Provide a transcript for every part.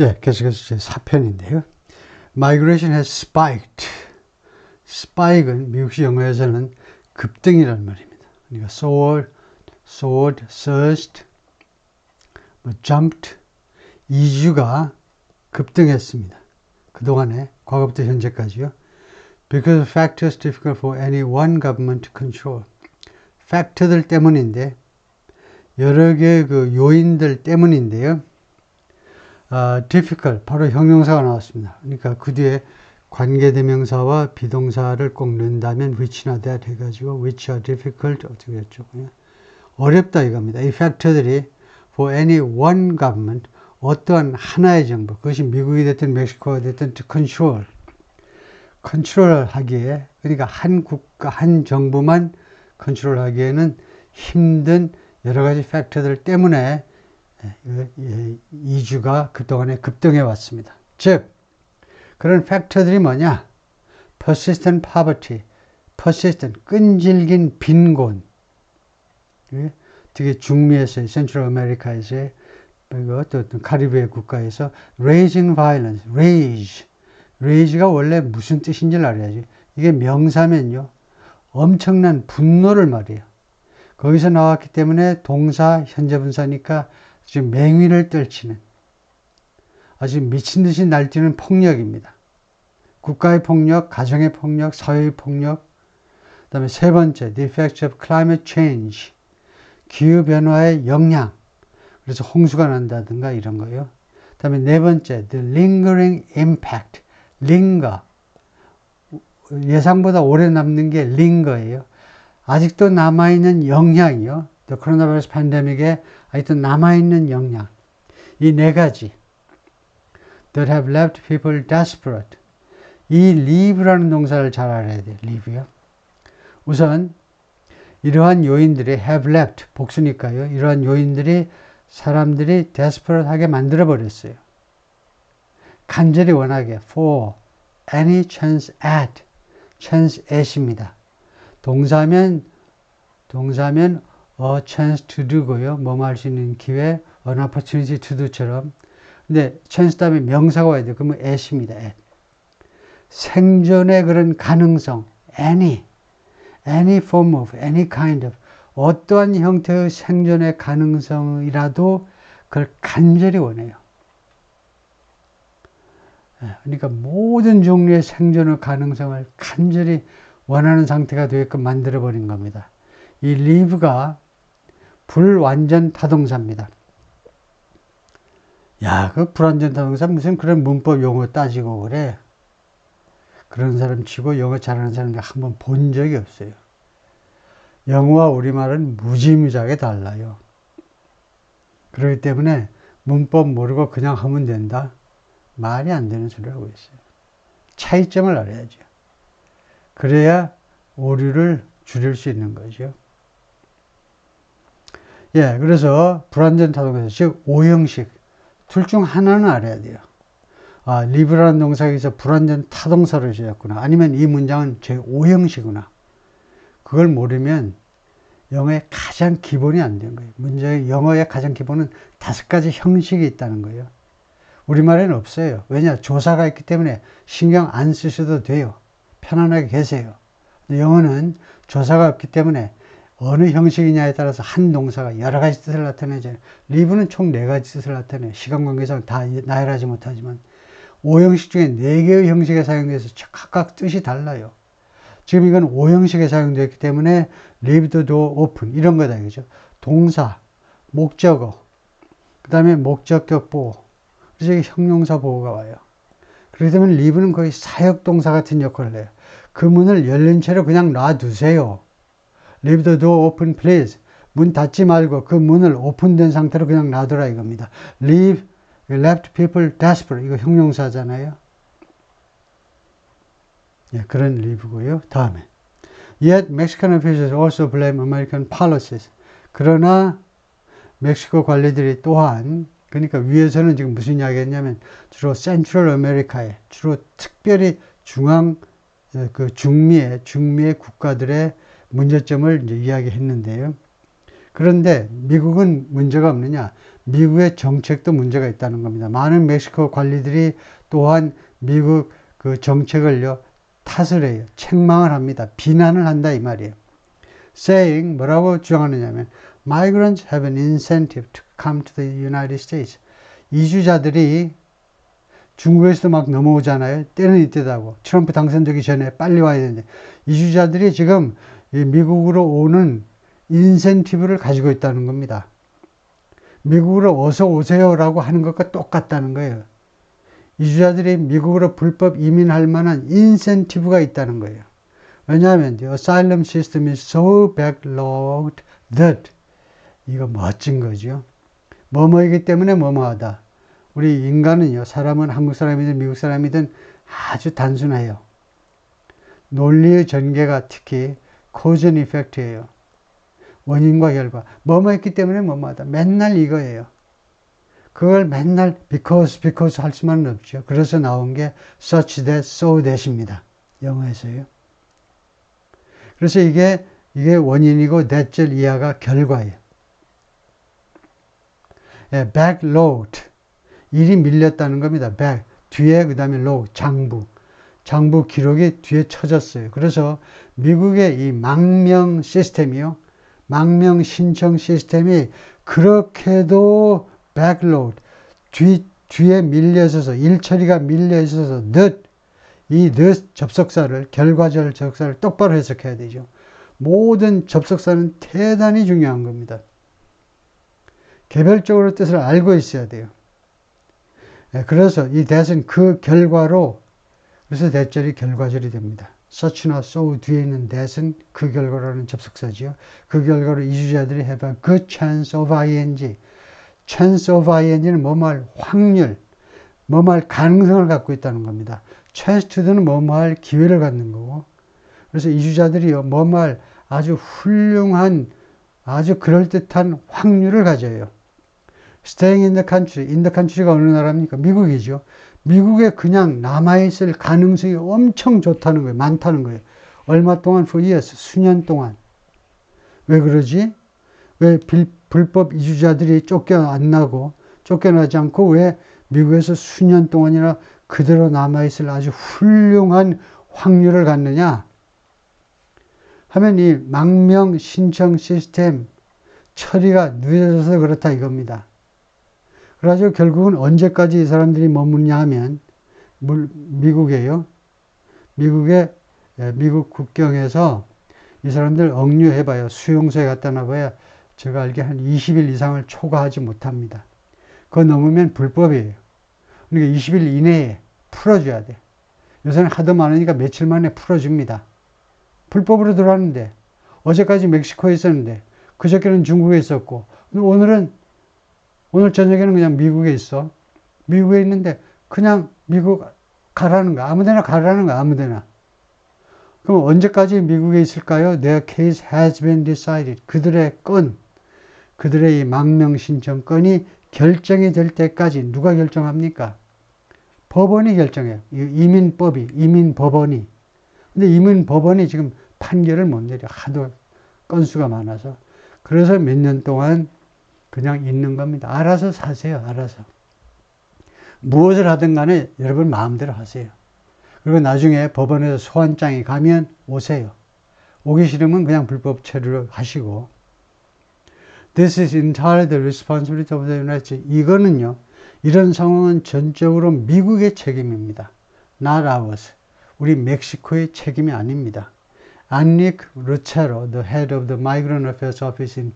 예, 계속해서 제 4편인데요. Migration has spiked. spike은 미국식 영어에서는 급등이라는 말입니다. 그러니까 soared, surged, jumped. 이주가 급등했습니다. 그동안에 과거부터 현재까지요. Because of factors difficult for any one government to control. 팩트들 때문인데 여러 개의 그 요인들 때문인데요. difficult, 바로 형용사가 나왔습니다. 그러니까 그 뒤에 관계대명사와 비동사를 꼭 넣는다면 which나 that 해가지고 which are difficult 어떻게 했죠? 어렵다 이겁니다. 이 팩터들이 for any one government, 어떠한 하나의 정부, 그것이 미국이 됐든 멕시코가 됐든 to 컨트롤 하기에, 그러니까 한 국가, 한 정부만 컨트롤 하기에는 힘든 여러 가지 팩터들 때문에 이주가 그동안에 급등해 왔습니다. 즉, 그런 팩터들이 뭐냐? persistent poverty, persistent, 끈질긴 빈곤. 특히 중미에서의, 센트럴 아메리카에서의, 그리고 또 카리브해 국가에서 raising violence, rage가 원래 무슨 뜻인지를 알아야지. 이게 명사면요, 엄청난 분노를 말이에요. 거기서 나왔기 때문에 동사, 현재분사니까 지금 맹위를 떨치는, 아주 미친 듯이 날뛰는 폭력입니다. 국가의 폭력, 가정의 폭력, 사회의 폭력. 그 다음에 세 번째, the effects of climate change, 기후변화의 영향. 그래서 홍수가 난다든가 이런 거예요. 그 다음에 네 번째, the lingering impact, linger. 예상보다 오래 남는 게 linger예요. 아직도 남아있는 영향이요. The coronavirus pandemic에 아직도 남아있는 영향. 이 네 가지. That have left people desperate. 이 leave라는 동사를 잘 알아야 돼요. leave요. 우선 이러한 요인들이 have left, 복수니까요. 이러한 요인들이 사람들이 desperate하게 만들어버렸어요. 간절히 원하게 for any chance at, chance at입니다. 동사면 a chance to do고요. 뭐뭐 할 수 있는 기회, an opportunity to do처럼. 근데 chance 다음에 명사가 와야 돼요. 그러면 at입니다. at. 생존의 그런 가능성, any form of, any kind of, 어떠한 형태의 생존의 가능성이라도 그걸 간절히 원해요. 그러니까 모든 종류의 생존의 가능성을 간절히 원하는 상태가 되게끔 만들어버린 겁니다. 이 live가 불완전 타동사입니다. 야, 그 불완전 타동사 무슨 그런 문법 용어 따지고 그래. 그런 사람 치고 영어 잘하는 사람 한번 본 적이 없어요. 영어와 우리말은 무지무지하게 달라요. 그렇기 때문에 문법 모르고 그냥 하면 된다? 말이 안 되는 소리를 하고 있어요. 차이점을 알아야죠. 그래야 오류를 줄일 수 있는 거죠. 예, 그래서 불완전 타동사, 즉 오형식, 둘 중 하나는 알아야 돼요. 아, live라는 동사에서 불완전 타동사를 지었구나. 아니면 이 문장은 제5형식이구나. 그걸 모르면 영어의 가장 기본이 안 되는 거예요. 영어의 가장 기본은 5가지 형식이 있다는 거예요. 우리말에는 없어요. 왜냐? 조사가 있기 때문에 신경 안 쓰셔도 돼요. 편안하게 계세요. 영어는 조사가 없기 때문에 어느 형식이냐에 따라서 한 동사가 여러 가지 뜻을 나타내잖아요. live는 총 4가지 뜻을 나타내요. 시간 관계상 다 나열하지 못하지만 5형식 중에 4개의 형식에 사용돼서 각각 뜻이 달라요. 지금 이건 5형식에 사용되었기 때문에 leave the door open 이런 거다 이거죠. 동사, 목적어, 그 다음에 목적격 보호, 그래서 여기 형용사 보호가 와요. 그렇기 때문에 leave는 거의 사역동사 같은 역할을 해요. 그 문을 열린 채로 그냥 놔두세요. leave the door open please. 문 닫지 말고 그 문을 오픈된 상태로 그냥 놔두라 이겁니다. left people desperate. 이거 형용사잖아요. 예, 그런 leave고요. 다음에 Yet Mexican officials also blame American policies. 그러나 멕시코 관리들이 또한, 그러니까 위에서는 지금 무슨 이야기 했냐면 주로 센트럴 아메리카에, 주로 특별히 중미의 국가들의 문제점을 이제 이야기했는데요. 그런데 미국은 문제가 없느냐? 미국의 정책도 문제가 있다는 겁니다. 많은 멕시코 관리들이 또한 미국 그 정책을요, 탓을 해요. 책망을 합니다. 비난을 한다 이 말이에요. saying 뭐라고 주장하느냐면 migrants have an incentive to come to the United States. 이주자들이 중국에서도 막 넘어오잖아요. 때는 이때다고. 트럼프 당선되기 전에 빨리 와야 되는데 이주자들이 지금 미국으로 오는 인센티브를 가지고 있다는 겁니다. 미국으로 어서 오세요라고 하는 것과 똑같다는 거예요. 이주자들이 미국으로 불법 이민할 만한 인센티브가 있다는 거예요. 왜냐하면 the asylum system is so backlogged that 이거 멋진 거죠. 뭐뭐이기 때문에 뭐뭐하다. 우리 인간은요, 사람은 한국 사람이든 미국 사람이든 아주 단순해요. 논리의 전개가 특히 cause and effect예요. 원인과 결과. 뭐뭐 했기 때문에 뭐뭐하다. 맨날 이거예요. 그걸 맨날 because 할 수만은 없죠. 그래서 나온 게 such that, so that입니다. 영어에서요. 그래서 이게 원인이고 that절 이하가 결과예요. 예, backload. 일이 밀렸다는 겁니다. back. 뒤에 그 다음에 load. 장부 기록이 뒤에 쳐졌어요. 그래서 미국의 이 망명 시스템이요. 망명 신청 시스템이 그렇게도 backload. 뒤에 밀려 있어서, 일 처리가 밀려 있어서 이 접속사를, 결과절 접속사를 똑바로 해석해야 되죠. 모든 접속사는 대단히 중요한 겁니다. 개별적으로 뜻을 알고 있어야 돼요. 그래서 이 that은 그 결과로, 그래서 that절이 결과절이 됩니다. such나 so 뒤에 있는 that은 그 결과라는 접속사지요. 그 결과로 이주자들이 have a good chance of ing. chance of ing는 뭐뭐할 확률, 뭐뭐할 가능성을 갖고 있다는 겁니다. chance to는 뭐뭐할 기회를 갖는 거고, 그래서 이주자들이요, 뭐뭐할 아주 훌륭한, 아주 그럴듯한 확률을 가져요. staying in the country가 어느 나라입니까? 미국이죠. 미국에 그냥 남아있을 가능성이 엄청 좋다는 거예요. 많다는 거예요. 얼마 동안? for years, 수년 동안. 왜 그러지? 왜 불법 이주자들이 쫓겨나지 않고 왜 미국에서 수년 동안이나 그대로 남아있을 아주 훌륭한 확률을 갖느냐? 하면 이 망명 신청 시스템 처리가 늦어져서 그렇다 이겁니다. 그래가지고 결국은 언제까지 이 사람들이 머무냐 하면 미국에요. 미국 국경에서 이 사람들 억류해봐요. 수용소에 갖다 놔봐야 제가 알기에 한 20일 이상을 초과하지 못합니다. 그거 넘으면 불법이에요. 그러니까 20일 이내에 풀어줘야 돼. 요새는 하도 많으니까 며칠 만에 풀어줍니다. 불법으로 들어왔는데 어제까지 멕시코에 있었는데 그저께는 중국에 있었고 오늘 저녁에는 그냥 미국에 있어. 미국에 있는데 그냥 미국 가라는 거야. 아무데나 가라는 거야. 아무데나. 그럼 언제까지 미국에 있을까요? Their case has been decided. 그들의 이 망명 신청 건이 결정이 될 때까지 누가 결정합니까? 법원이 결정해요. 이민법원이. 근데 이민법원이 지금 판결을 못 내려. 하도 건수가 많아서. 그래서 몇 년 동안 그냥 있는 겁니다. 알아서 사세요. 알아서. 무엇을 하든 간에 여러분 마음대로 하세요. 그리고 나중에 법원에서 소환장이 가면 오세요. 오기 싫으면 그냥 불법 체류를 하시고. This is entirely the responsibility of the United States. 이거는요, 이런 상황은 전적으로 미국의 책임입니다. Not ours. 우리 멕시코의 책임이 아닙니다. Enrique Lucero, the head of the Migrant Affairs Office in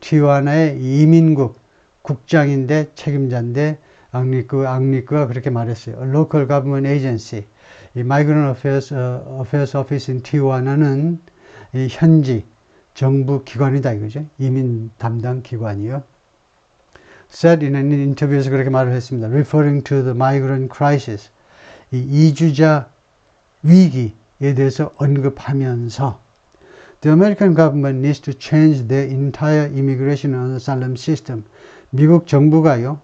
티juana의 이민국 국장인데 책임자인데 앙리크가 그렇게 말했어요. A local government agency. 이 Migrant Affairs Office in Tijuana는 이 현지 정부 기관이다 이거죠. 이민 담당 기관이요. said in an interview에서 그렇게 말을 했습니다. Referring to the migrant crisis. 이 이주자 위기에 대해서 언급하면서 The American government needs to change the entire immigration and asylum system. 미국 정부가요,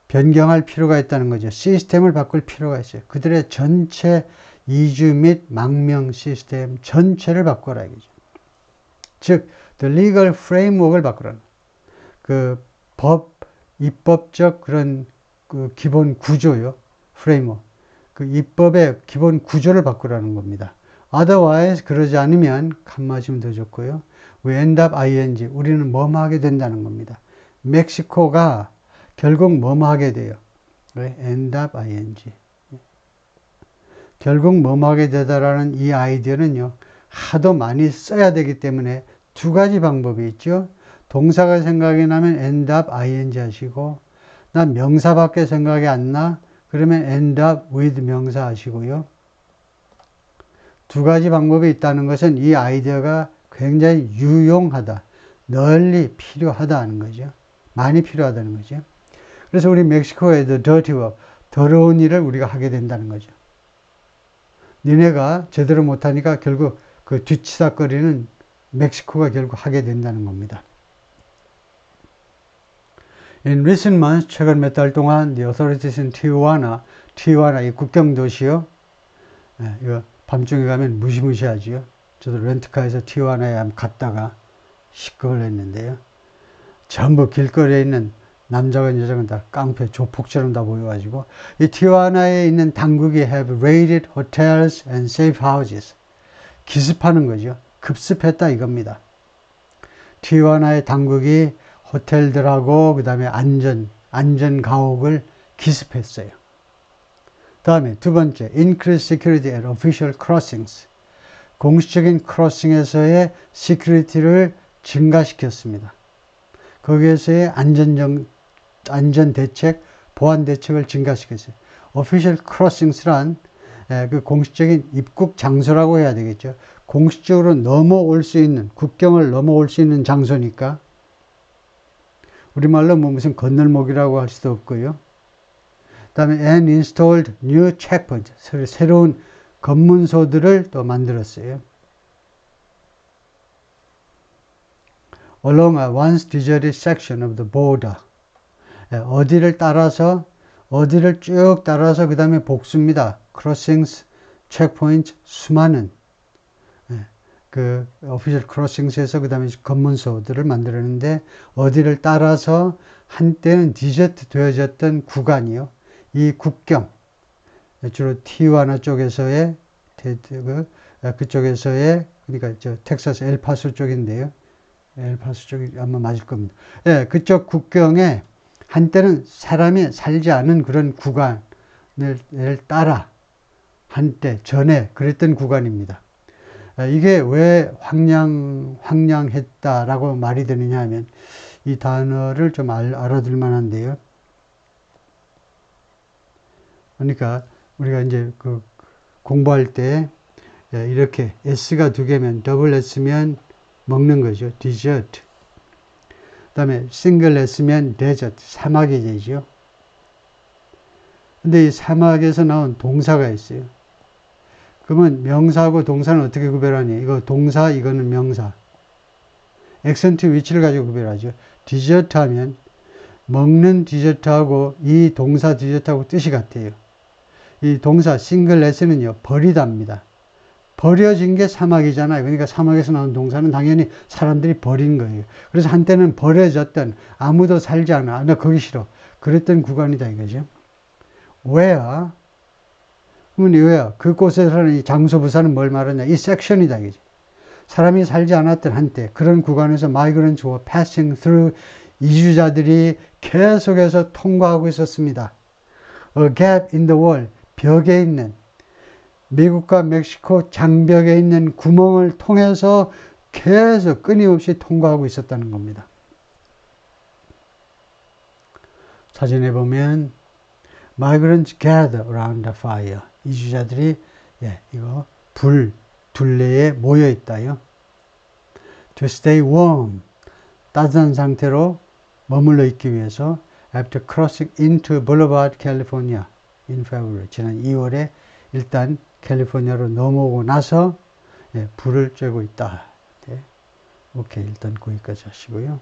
변경할 필요가 있다는 거죠. 시스템을 바꿀 필요가 있어요. 그들의 전체 이주 및 망명 시스템 전체를 바꿔라 이거죠. 즉, the legal framework을 바꾸라는. 그 입법적 그런 그 기본 구조요. 프레임워크. 그 입법의 기본 구조를 바꾸라는 겁니다. otherwise 그러지 않으면 칸마시면 더 좋고요. we end up ing 우리는 뭐뭐 하게 된다는 겁니다. 멕시코가 결국 뭐뭐 하게 돼요. end up ing 결국 뭐뭐 하게 되다라는 이 아이디어는요. 하도 많이 써야 되기 때문에 두 가지 방법이 있죠. 동사가 생각이 나면 end up ing 하시고 나 명사밖에 생각이 안 나? 그러면 end up with 명사 하시고요. 두 가지 방법이 있다는 것은 이 아이디어가 굉장히 유용하다, 널리 필요하다는 거죠. 많이 필요하다는 거죠. 그래서 우리 멕시코의 the dirty work, 더러운 일을 우리가 하게 된다는 거죠. 니네가 제대로 못하니까 결국 그 뒤치다거리는 멕시코가 결국 하게 된다는 겁니다. In recent months, 최근 몇 달 동안 the authorities in Tijuana 이 국경 도시요. 이거 밤중에 가면 무시무시하지요. 저도 렌트카에서 티juana에 한번 갔다가 식겁을 했는데요. 전부 길거리에 있는 남자건 여자건 다 깡패 조폭처럼 다 보여가지고 이 티juana에 있는 당국이 have raided hotels and safe houses. 기습하는 거죠. 급습했다 이겁니다. 티juana의 당국이 호텔들하고 그 다음에 안전 가옥을 기습했어요. 다음에 두 번째, increase security at official crossings. 공식적인 크로싱에서의 시큐리티를 증가시켰습니다. 거기에서의 안전 대책, 보안 대책을 증가시켰어요. official crossings란 그 공식적인 입국 장소라고 해야 되겠죠. 공식적으로 넘어올 수 있는, 국경을 넘어올 수 있는 장소니까 우리말로 뭐 무슨 건널목이라고 할 수도 없고요. 그 다음에 and installed new checkpoints. 새로운 검문소들을 또 만들었어요. Along a once deserted section of the border. 어디를 쭉 따라서 그 다음에 복수입니다. crossings, checkpoints, 수많은 그 official crossings에서 그 다음에 검문소들을 만들었는데 어디를 따라서 한때는 디저트 되어졌던 구간이요. 이 국경, 주로 티juana 쪽에서의 그쪽에서의 그러니까 저 텍사스 엘파소 쪽인데요. 엘파소 쪽이 아마 맞을 겁니다. 예, 그쪽 국경에 한때는 사람이 살지 않은 그런 구간을 따라 한때 전에 그랬던 구간입니다. 이게 왜 황량했다라고 말이 되느냐 하면 이 단어를 좀 알아둘 만한데요. 그러니까 우리가 이제 그 공부할 때 이렇게 S가 두 개면 더블 S면 먹는 거죠. dessert. 그 다음에 싱글 S면 desert. 사막이 되죠. 근데 이 사막에서 나온 동사가 있어요. 그러면 명사하고 동사는 어떻게 구별하니? 이거 동사, 이거는 명사. 액센트 위치를 가지고 구별하죠. 디저트 하면 먹는 디저트하고 이 동사 디저트하고 뜻이 같아요. 이 동사 싱글 레슨은요, 버리다입니다. 버려진 게 사막이잖아요. 그러니까 사막에서 나온 동사는 당연히 사람들이 버린 거예요. 그래서 한때는 버려졌던, 아무도 살지 않아. 나 거기 싫어. 그랬던 구간이다 이거죠. where? 그러면 where? 그곳에서는 이 장소 부사는 뭘 말하냐? 이 섹션이다 이거죠. 사람이 살지 않았던 한때 그런 구간에서 migrants were passing through 이주자들이 계속해서 통과하고 있었습니다. A gap in the wall. 벽에 있는 미국과 멕시코 장벽에 있는 구멍을 통해서 계속 끊임없이 통과하고 있었다는 겁니다. 사진에 보면 migrants gather around the fire. 이주자들이 이거 둘레에 모여 있다요. To stay warm. 따뜻한 상태로 머물러 있기 위해서 after crossing into Boulevard, California in February. 지난 2월에 일단 캘리포니아로 넘어오고 나서 불을 쬐고 있다. 오케이, 일단 거기까지 하시고요.